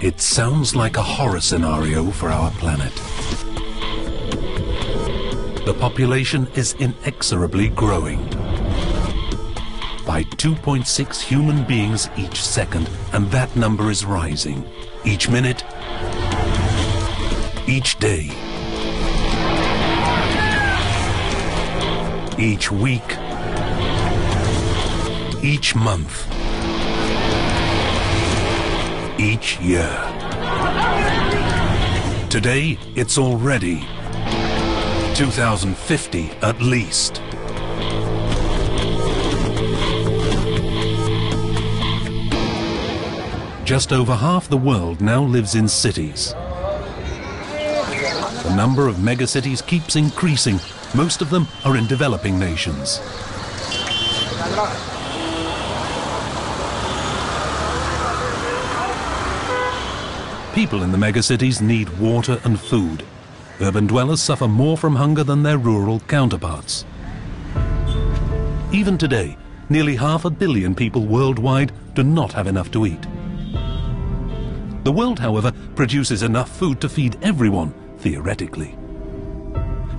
It sounds like a horror scenario for our planet. The population is inexorably growing by 2.6 human beings each second, and that number is rising each minute, each day, each week, each month, each year. Today, it's already 2050 at least. Just over half the world now lives in cities. The number of megacities keeps increasing. Most of them are in developing nations. People in the megacities need water and food. Urban dwellers suffer more from hunger than their rural counterparts. Even today, nearly 500 million people worldwide do not have enough to eat. The world, however, produces enough food to feed everyone, theoretically.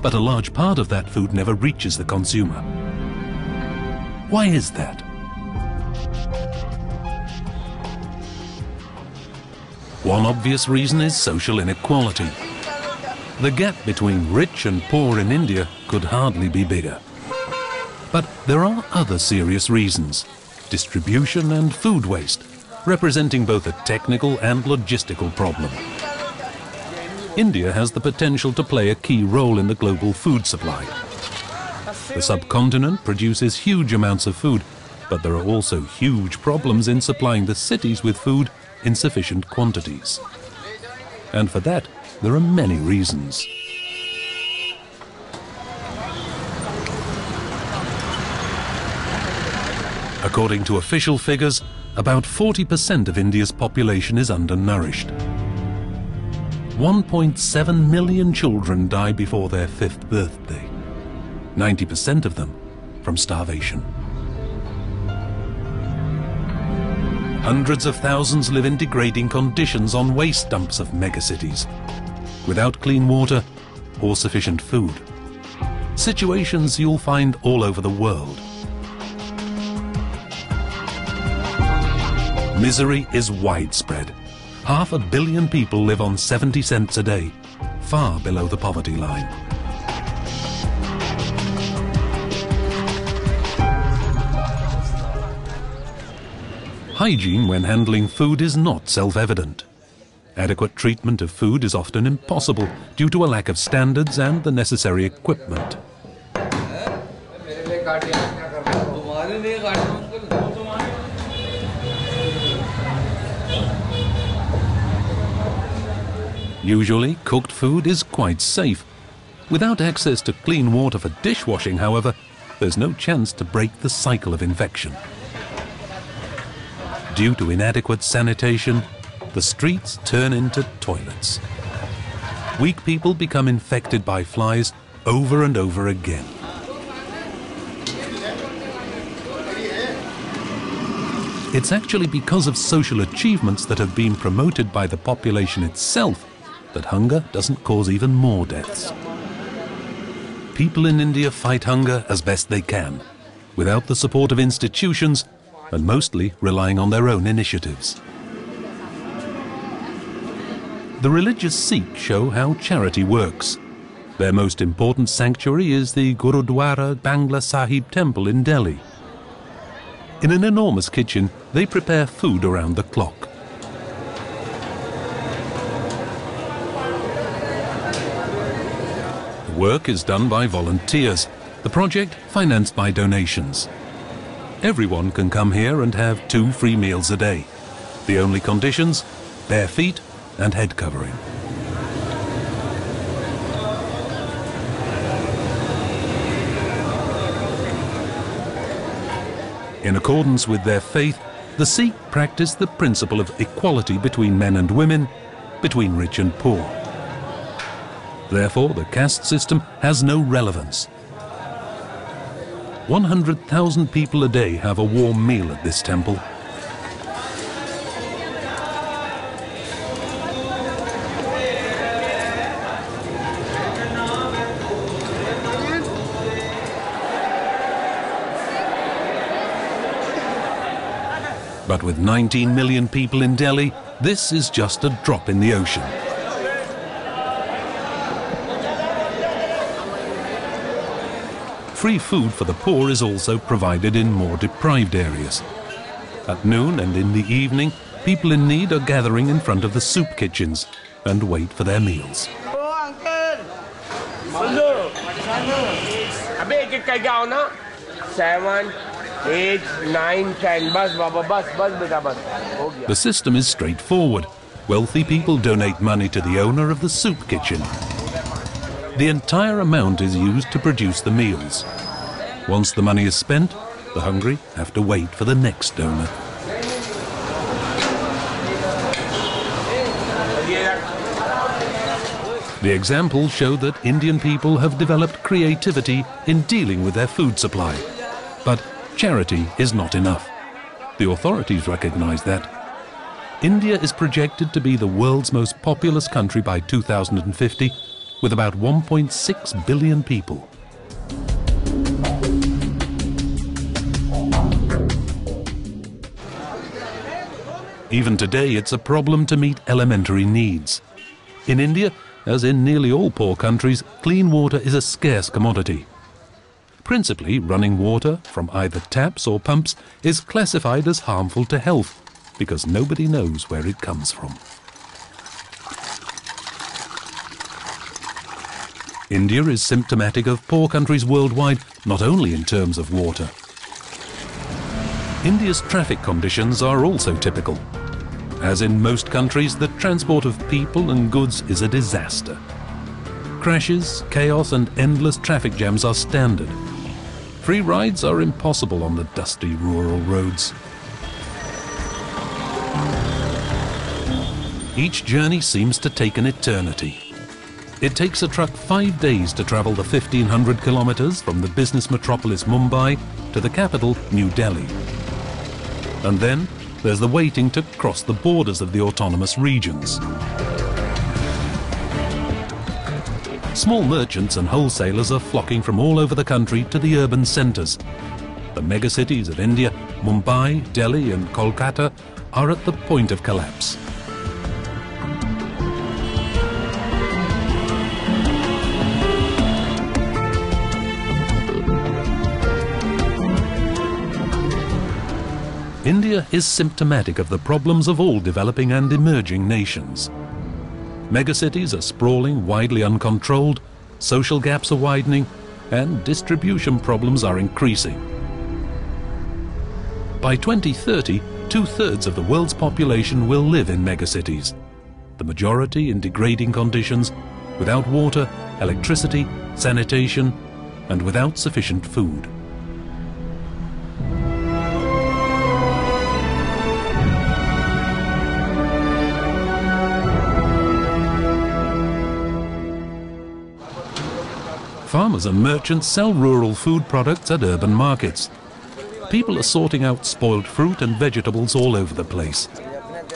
But a large part of that food never reaches the consumer. Why is that? One obvious reason is social inequality. The gap between rich and poor in India could hardly be bigger. But there are other serious reasons: distribution and food waste, representing both a technical and logistical problem. India has the potential to play a key role in the global food supply. The subcontinent produces huge amounts of food, but there are also huge problems in supplying the cities with food in sufficient quantities. And for that, there are many reasons. According to official figures, about 40% of India's population is undernourished. 1.7 million children die before their 5th birthday, 90% of them from starvation. Hundreds of thousands live in degrading conditions on waste dumps of megacities, without clean water or sufficient food. Situations you'll find all over the world. Misery is widespread. 500 million people live on 70 cents a day, far below the poverty line. Hygiene when handling food is not self-evident. Adequate treatment of food is often impossible due to a lack of standards and the necessary equipment. Usually, cooked food is quite safe. Without access to clean water for dishwashing, however, there's no chance to break the cycle of infection. Due to inadequate sanitation, the streets turn into toilets. Weak people become infected by flies over and over again. It's actually because of social achievements that have been promoted by the population itself that hunger doesn't cause even more deaths. People in India fight hunger as best they can, without the support of institutions, and mostly relying on their own initiatives. The religious Sikhs show how charity works. Their most important sanctuary is the Gurudwara Bangla Sahib temple in Delhi. In an enormous kitchen, they prepare food around the clock. The work is done by volunteers, the project financed by donations. Everyone can come here and have 2 free meals a day. The only conditions: bare feet and head covering. In accordance with their faith, the Sikh practice the principle of equality between men and women, between rich and poor. Therefore, the caste system has no relevance. 100,000 people a day have a warm meal at this temple. But with 19 million people in Delhi, this is just a drop in the ocean. Free food for the poor is also provided in more deprived areas. At noon and in the evening, people in need are gathering in front of the soup kitchens and wait for their meals. The system is straightforward. Wealthy people donate money to the owner of the soup kitchen. The entire amount is used to produce the meals. Once the money is spent, the hungry have to wait for the next donor. The examples show that Indian people have developed creativity in dealing with their food supply. But charity is not enough. The authorities recognize that. India is projected to be the world's most populous country by 2050, with about 1.6 billion people. Even today, it's a problem to meet elementary needs. In India, as in nearly all poor countries, clean water is a scarce commodity. Principally, running water from either taps or pumps is classified as harmful to health because nobody knows where it comes from. India is symptomatic of poor countries worldwide, not only in terms of water. India's traffic conditions are also typical. As in most countries, the transport of people and goods is a disaster. Crashes, chaos and endless traffic jams are standard. Free rides are impossible on the dusty rural roads. Each journey seems to take an eternity. It takes a truck 5 days to travel the 1,500 kilometers from the business metropolis Mumbai to the capital, New Delhi. And then there's the waiting to cross the borders of the autonomous regions. Small merchants and wholesalers are flocking from all over the country to the urban centres. The megacities of India, Mumbai, Delhi and Kolkata, are at the point of collapse. India is symptomatic of the problems of all developing and emerging nations. Megacities are sprawling, widely uncontrolled, social gaps are widening, and distribution problems are increasing. By 2030, 2/3 of the world's population will live in megacities, the majority in degrading conditions, without water, electricity, sanitation, and without sufficient food. Farmers and merchants sell rural food products at urban markets. People are sorting out spoiled fruit and vegetables all over the place.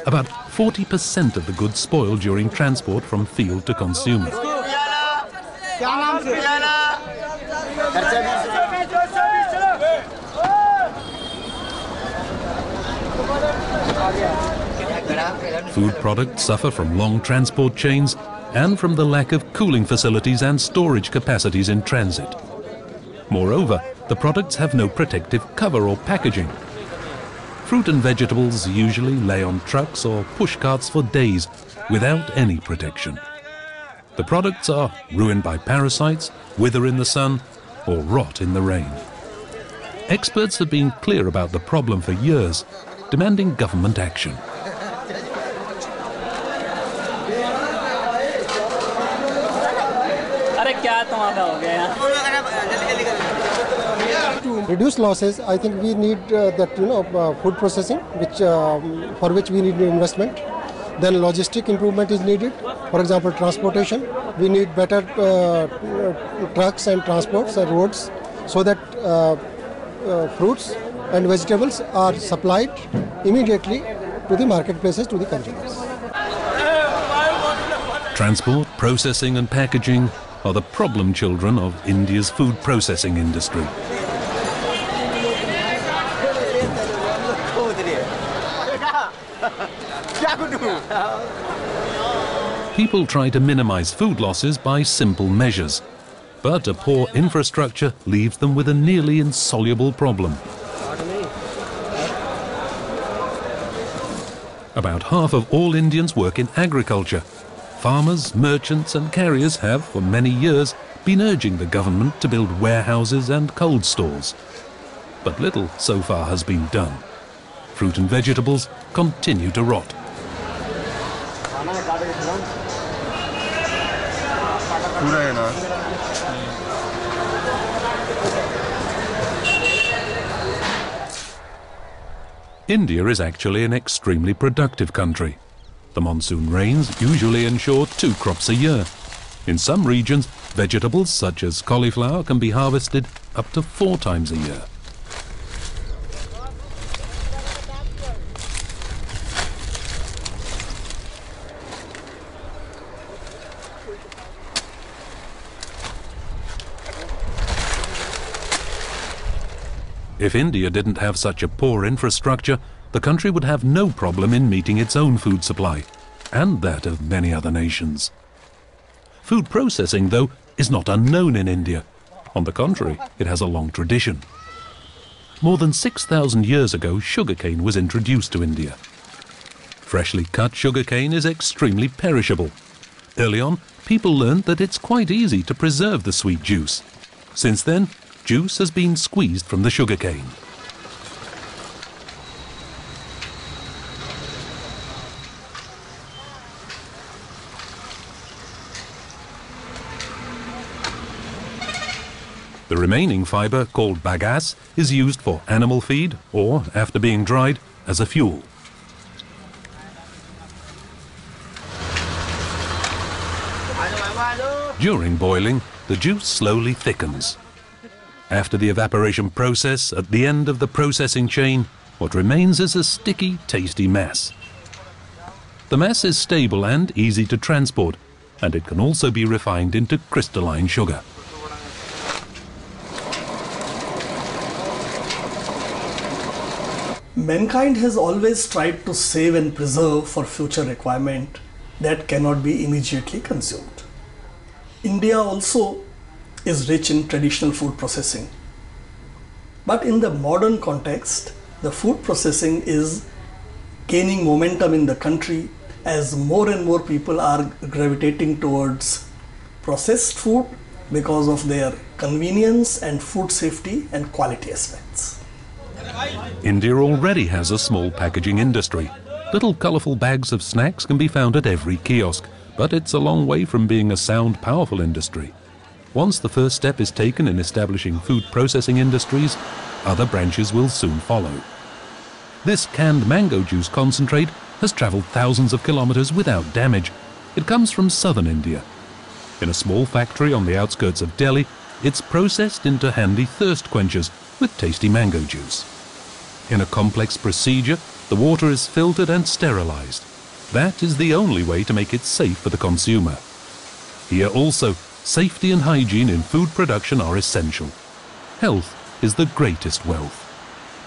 About 40% of the goods spoil during transport from field to consumer. Food products suffer from long transport chains and from the lack of cooling facilities and storage capacities in transit. Moreover, the products have no protective cover or packaging. Fruit and vegetables usually lay on trucks or push carts for days without any protection. The products are ruined by parasites, wither in the sun, or rot in the rain. Experts have been clear about the problem for years, demanding government action. To reduce losses, I think we need food processing, for which we need investment. Then logistic improvement is needed. For example, transportation. We need better trucks and transports and roads so that fruits and vegetables are supplied immediately to the marketplaces, to the consumers. Transport, processing and packaging are the problem children of India's food processing industry. People try to minimize food losses by simple measures, but a poor infrastructure leaves them with a nearly insoluble problem. About half of all Indians work in agriculture. Farmers, merchants and carriers have, for many years, been urging the government to build warehouses and cold stores. But little so far has been done. Fruit and vegetables continue to rot. India is actually an extremely productive country. The monsoon rains usually ensure 2 crops a year. In some regions, vegetables such as cauliflower can be harvested up to 4 times a year. If India didn't have such a poor infrastructure, the country would have no problem in meeting its own food supply, and that of many other nations. Food processing, though, is not unknown in India. On the contrary, it has a long tradition. More than 6,000 years ago, sugarcane was introduced to India. Freshly cut sugarcane is extremely perishable. Early on, people learned that it's quite easy to preserve the sweet juice. Since then, juice has been squeezed from the sugarcane. The remaining fibre, called bagasse, is used for animal feed or, after being dried, as a fuel. During boiling, the juice slowly thickens. After the evaporation process, at the end of the processing chain, what remains is a sticky, tasty mass. The mass is stable and easy to transport, and it can also be refined into crystalline sugar. Mankind has always tried to save and preserve for future requirement that cannot be immediately consumed. India also is rich in traditional food processing. But in the modern context, the food processing is gaining momentum in the country as more and more people are gravitating towards processed food because of their convenience and food safety and quality aspects. India already has a small packaging industry. Little colourful bags of snacks can be found at every kiosk, but it's a long way from being a sound, powerful industry. Once the first step is taken in establishing food processing industries, other branches will soon follow. This canned mango juice concentrate has travelled thousands of kilometres without damage. It comes from southern India. In a small factory on the outskirts of Delhi, it's processed into handy thirst quenchers with tasty mango juice. In a complex procedure, the water is filtered and sterilised. That is the only way to make it safe for the consumer. Here also, safety and hygiene in food production are essential. Health is the greatest wealth.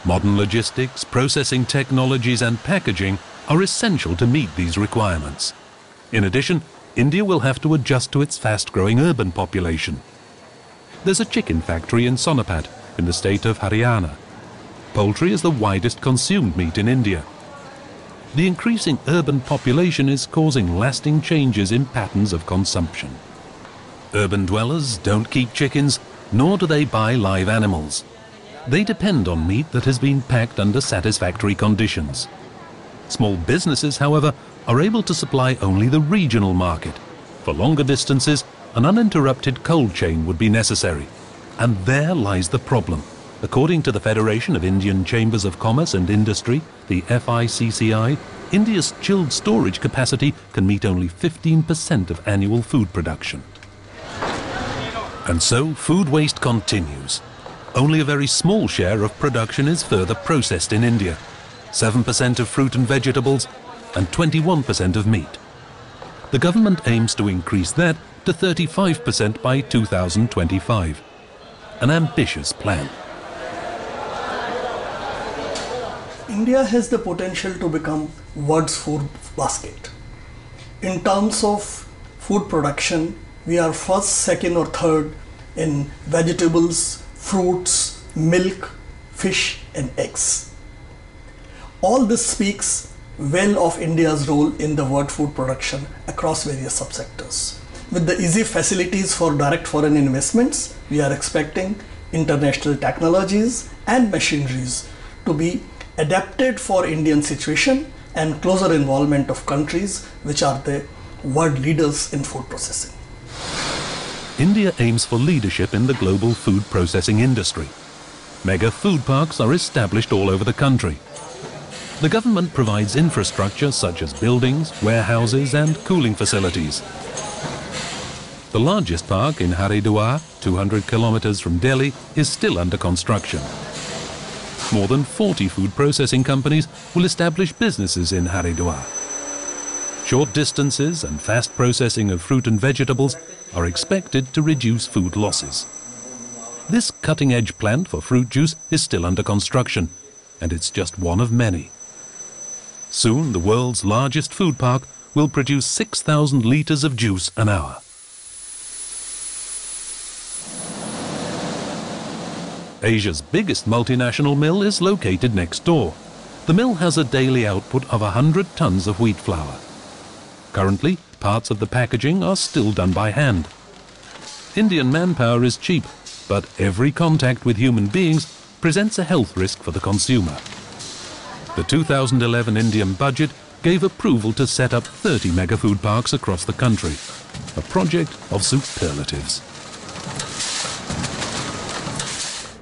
Modern logistics, processing technologies and packaging are essential to meet these requirements. In addition, India will have to adjust to its fast-growing urban population. There's a chicken factory in Sonipat, in the state of Haryana. Poultry is the widest consumed meat in India. The increasing urban population is causing lasting changes in patterns of consumption. Urban dwellers don't keep chickens, nor do they buy live animals. They depend on meat that has been packed under satisfactory conditions. Small businesses, however, are able to supply only the regional market. For longer distances, an uninterrupted cold chain would be necessary. And there lies the problem. According to the Federation of Indian Chambers of Commerce and Industry, the FICCI, India's chilled storage capacity can meet only 15% of annual food production. And so food waste continues. Only a very small share of production is further processed in India. 7% of fruit and vegetables and 21% of meat. The government aims to increase that to 35% by 2025. An ambitious plan. India has the potential to become world's food basket. In terms of food production, we are first, second or third in vegetables, fruits, milk, fish and eggs. All this speaks well of India's role in the world food production across various subsectors. With the easy facilities for direct foreign investments, we are expecting international technologies and machineries to be adapted for Indian situation and closer involvement of countries which are the world leaders in food processing. India aims for leadership in the global food processing industry. Mega food parks are established all over the country. The government provides infrastructure such as buildings, warehouses and cooling facilities. The largest park in Haridwar, 200 kilometers from Delhi, is still under construction. More than 40 food processing companies will establish businesses in Haridwar. Short distances and fast processing of fruit and vegetables are expected to reduce food losses. This cutting-edge plant for fruit juice is still under construction, and it's just one of many. Soon, the world's largest food park will produce 6,000 litres of juice an hour. Asia's biggest multinational mill is located next door. The mill has a daily output of 100 tons of wheat flour. Currently, parts of the packaging are still done by hand. Indian manpower is cheap, but every contact with human beings presents a health risk for the consumer. The 2011 Indian budget gave approval to set up 30 mega food parks across the country, a project of superlatives.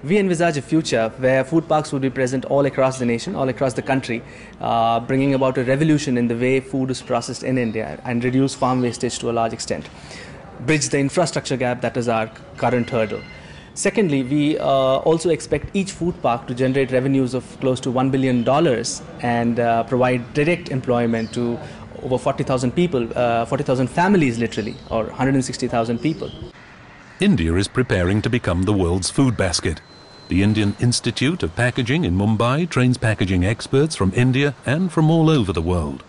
We envisage a future where food parks will be present all across the nation, all across the country, bringing about a revolution in the way food is processed in India and reduce farm wastage to a large extent. Bridge the infrastructure gap that is our current hurdle. Secondly, we also expect each food park to generate revenues of close to $1 billion and provide direct employment to over 40,000 people, 40,000 families literally, or 160,000 people. India is preparing to become the world's food basket. The Indian Institute of Packaging in Mumbai trains packaging experts from India and from all over the world.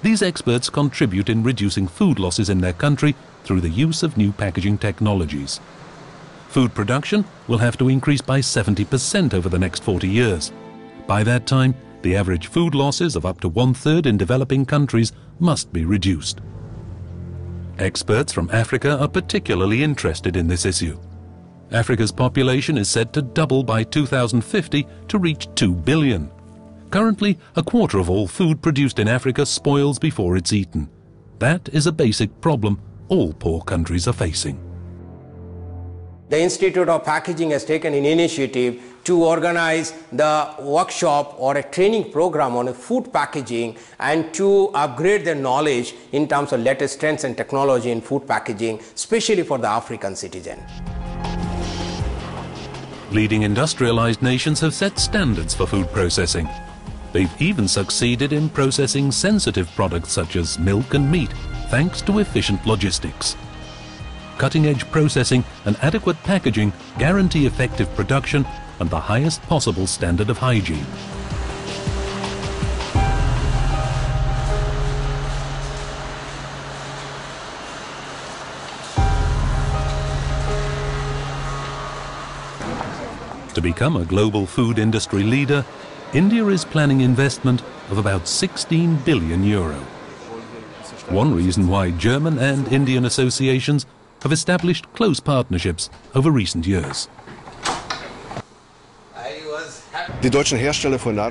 These experts contribute in reducing food losses in their country through the use of new packaging technologies. Food production will have to increase by 70% over the next 40 years. By that time, the average food losses of up to 1/3 in developing countries must be reduced. Experts from Africa are particularly interested in this issue. Africa's population is said to double by 2050 to reach 2 billion. Currently, a quarter of all food produced in Africa spoils before it's eaten. That is a basic problem all poor countries are facing. The Institute of Packaging has taken an initiative to organize the workshop or a training program on food packaging and to upgrade their knowledge in terms of latest trends and technology in food packaging, especially for the African citizen. Leading industrialized nations have set standards for food processing. They've even succeeded in processing sensitive products such as milk and meat, thanks to efficient logistics. Cutting-edge processing and adequate packaging guarantee effective production and the highest possible standard of hygiene. To become a global food industry leader, India is planning investment of about 16 billion euro. One reason why German and Indian associations have established close partnerships over recent years.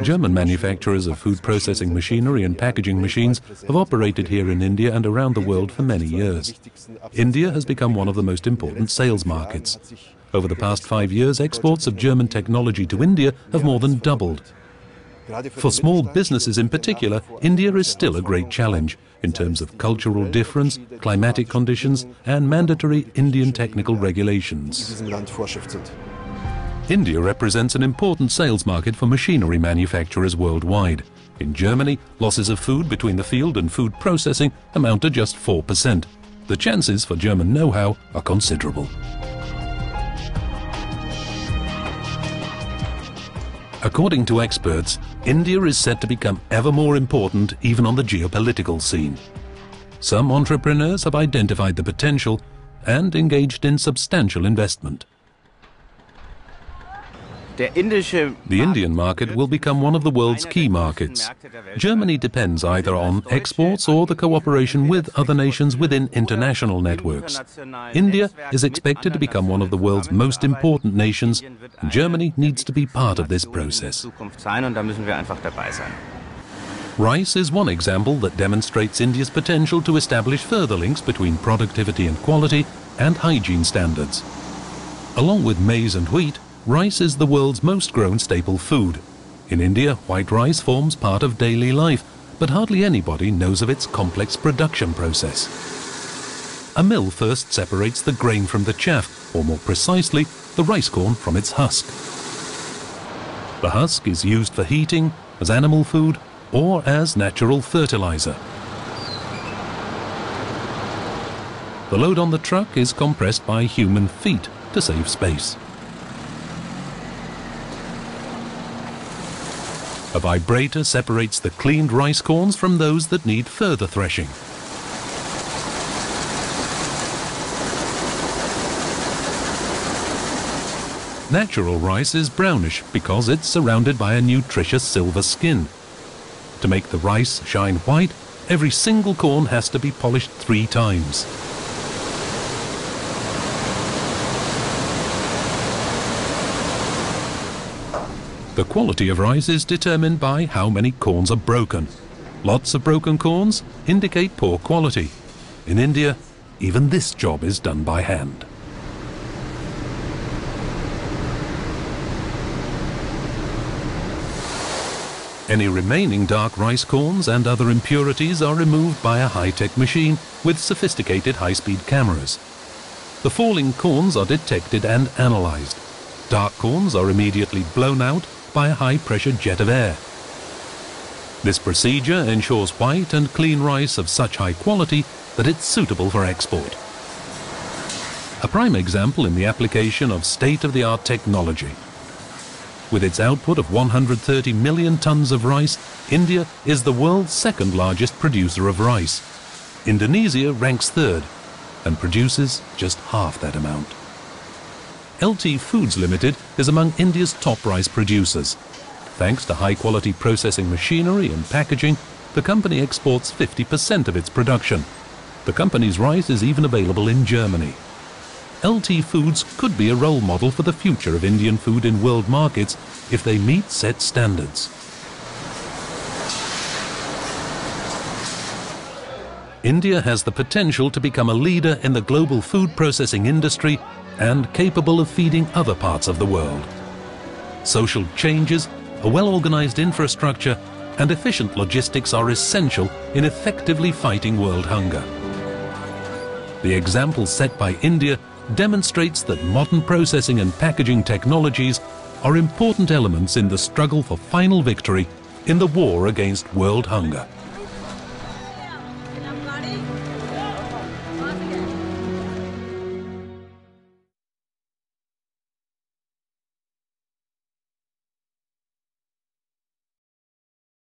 German manufacturers of food processing machinery and packaging machines have operated here in India and around the world for many years. India has become one of the most important sales markets. Over the past 5 years, exports of German technology to India have more than doubled. For small businesses in particular, India is still a great challenge in terms of cultural difference, climatic conditions, and mandatory Indian technical regulations. India represents an important sales market for machinery manufacturers worldwide. In Germany, losses of food between the field and food processing amount to just 4%. The chances for German know-how are considerable. According to experts, India is set to become ever more important even on the geopolitical scene. Some entrepreneurs have identified the potential and engaged in substantial investment. The Indian market will become one of the world's key markets. Germany depends either on exports or the cooperation with other nations within international networks. India is expected to become one of the world's most important nations, and Germany needs to be part of this process. Rice is one example that demonstrates India's potential to establish further links between productivity and quality and hygiene standards. Along with maize and wheat, rice is the world's most grown staple food. In India, white rice forms part of daily life, but hardly anybody knows of its complex production process. A mill first separates the grain from the chaff, or more precisely, the rice corn from its husk. The husk is used for heating, as animal food, or as natural fertilizer. The load on the truck is compressed by human feet to save space. A vibrator separates the cleaned rice corns from those that need further threshing. Natural rice is brownish because it's surrounded by a nutritious silver skin. To make the rice shine white, every single corn has to be polished 3 times. The quality of rice is determined by how many corns are broken. Lots of broken corns indicate poor quality. In India, even this job is done by hand. Any remaining dark rice corns and other impurities are removed by a high-tech machine with sophisticated high-speed cameras. The falling corns are detected and analyzed. Dark corns are immediately blown out by a high-pressure jet of air. This procedure ensures white and clean rice of such high quality that it's suitable for export. A prime example in the application of state-of-the-art technology. With its output of 130 million tons of rice, India is the world's second largest producer of rice. Indonesia ranks third and produces just half that amount. LT Foods Limited is among India's top rice producers. Thanks to high-quality processing machinery and packaging, the company exports 50% of its production. The company's rice is even available in Germany. LT Foods could be a role model for the future of Indian food in world markets if they meet set standards. India has the potential to become a leader in the global food processing industry and capable of feeding other parts of the world. Social changes, a well-organized infrastructure, and efficient logistics are essential in effectively fighting world hunger. The example set by India demonstrates that modern processing and packaging technologies are important elements in the struggle for final victory in the war against world hunger.